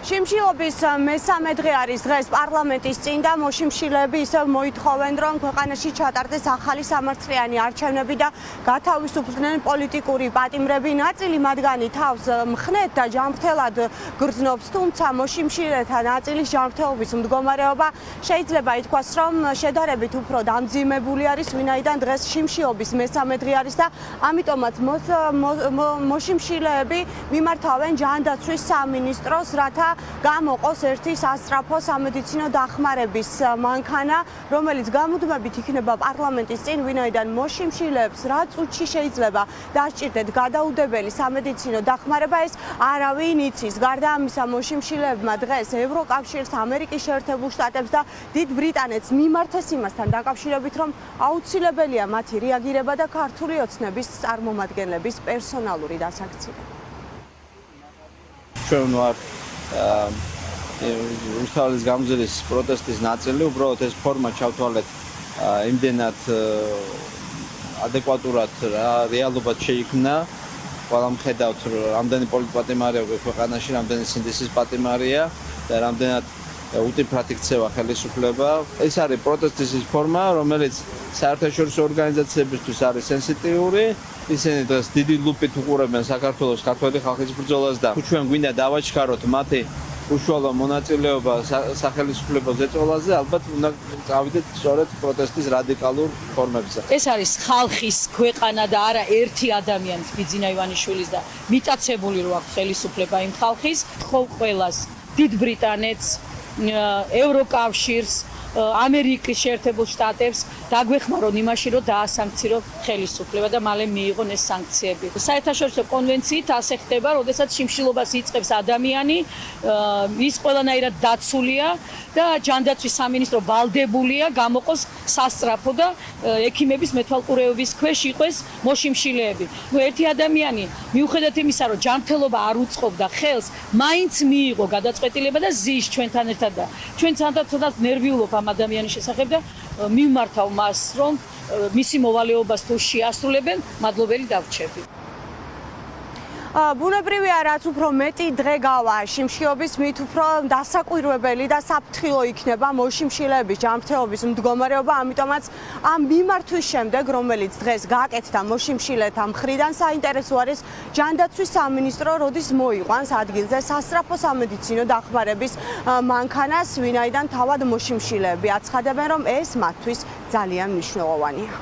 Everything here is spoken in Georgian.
შიმშილობის მესამე დღე არის დღეს პარლამენტის წინ და მოშიმშილეები ისევ მოითხოვენ, რომ ქვეყანაში ჩატარდეს ახალი სამართლიანი არჩევნები და გათავისუფლდნენ პოლიტიკური პატიმრები. ნაწილი მათგანი თავს მხნედ და ჯანმრთელად გრძნობს, თუმცა მოშიმშილეთა ნაწილის ჯანმრთელობის მდგომარეობა შეიძლება ითქვას, რომ შედარებით უფრო დამძიმებული არის, ვინაიდან დღეს შიმშილობის მესამე დღე არის და ამიტომაც მოშიმშილეები მიმართავენ ჯანდაცვის სამინისტროს, რათა გამოყოს ერთი სასწრაფო სამედიცინო დახმარების მანქანა, რომელიც გამუდმებით იქნება პარლამენტის წინ, ვინაიდან მოშიმშილეებს რა წუთში შეიძლება დასჭირდეთ გადაუდებელი სამედიცინო დახმარება, ეს არავინ იცის. გარდა ამისა, მოშიმშილეებმა დღეს ევროკავშირს, ამერიკის შეერთებულ შტატებს და დიდ ბრიტანეთს მიმართეს იმასთან დაკავშირებით, რომ აუცილებელია მათი რეაგირება და ქართული ოცნების წარმომადგენლების პერსონალური დასაქცია. ჩვენ ვარ რუსთაველის გამზირის პროტესტის ნაწილი, უბრალოდ ეს ფორმა ჩავთვალეთ იმდენად ადეკვატურად რეალობად შეიქმნა. ყველა მხედავთ, რამდენი პოლიტპატიმარია ქვეყანაში, რამდენი სინდისის პატიმარია და რამდენად უტიფრად იქცევა ხელისუფლება. ეს არის პროტესტის ის ფორმა, რომელიც საერთაშორისო ორგანიზაციებისთვის არის სენსიტიური. ისინი დღეს დიდი ლუპით უყურებენ საქართველოს ქართველი ხალხის ბრძოლას და ჩვენ გვინდა დავაჩქაროთ მათი უშუალო მონაწილეობა სახელმწიფო ზეწოლაზე, ალბათ უნდა წავიდეთ სწორედ პროტესტის რადიკალურ ფორმებზე. ეს არის ხალხის ქვეყანა და არა ერთი ადამიანის, ბიძინა ივანიშვილის და მიტაცებული რო აქვს ხელისუფლება იმ ხალხის, ხო ყველას, დიდ ბრიტანეთს, ევროკავშირს, ამერიკის შეერთებულ შტატებს დაგვეხმარონ იმაში, რომ დაასანქცირო ხელისუფლება და მალე მიიღონ ეს სანქციები. საერთაშორისო კონვენციით ასე ხდება, როდესაც შიმშილობას იწყებს ადამიანი, ის ყველანაირად დაცულია და ჯანდაცვის სამინისტრო ვალდებულია გამოყოს სასწრაფო და ექიმების მეთვალყურეობის ქვეშ იყოს მოშიმშილეები. ერთი ადამიანი მიუხედავად იმისა, რომ ჯანმრთელობა არ უწყობდა ხელს, მაინც მიიღო გადაწყვეტილება და ზის ჩვენთან ერთად და ჩვენ ცოტა ნერვიულობ ამ ადამიანის შესახებ და მიმართავ მას, რომ მისი მოვალეობას თუ შეასრულებენ, მადლობელი დავრჩები. ბუნებრივია, რაც უფრო მეტი დღე გავა შიმშილობის, მით უფრო დასაკვირვებელი და საფრთხილო იქნება მოშიმშილეების ჯანმრთელობის მდგომარეობა, ამიტომაც ამ მიმართვის შემდეგ, რომელიც დღეს გააკეთდა მოშიმშილეთა მხრიდან, საინტერესო არის ჯანდაცვის სამინისტრო როდის მოიყვანს ადგილზე სასწრაფო სამედიცინო დახმარების მანქანას, ვინაიდან თავად მოშიმშილეები აცხადებენ, რომ ეს მათთვის ძალიან მნიშვნელოვანია.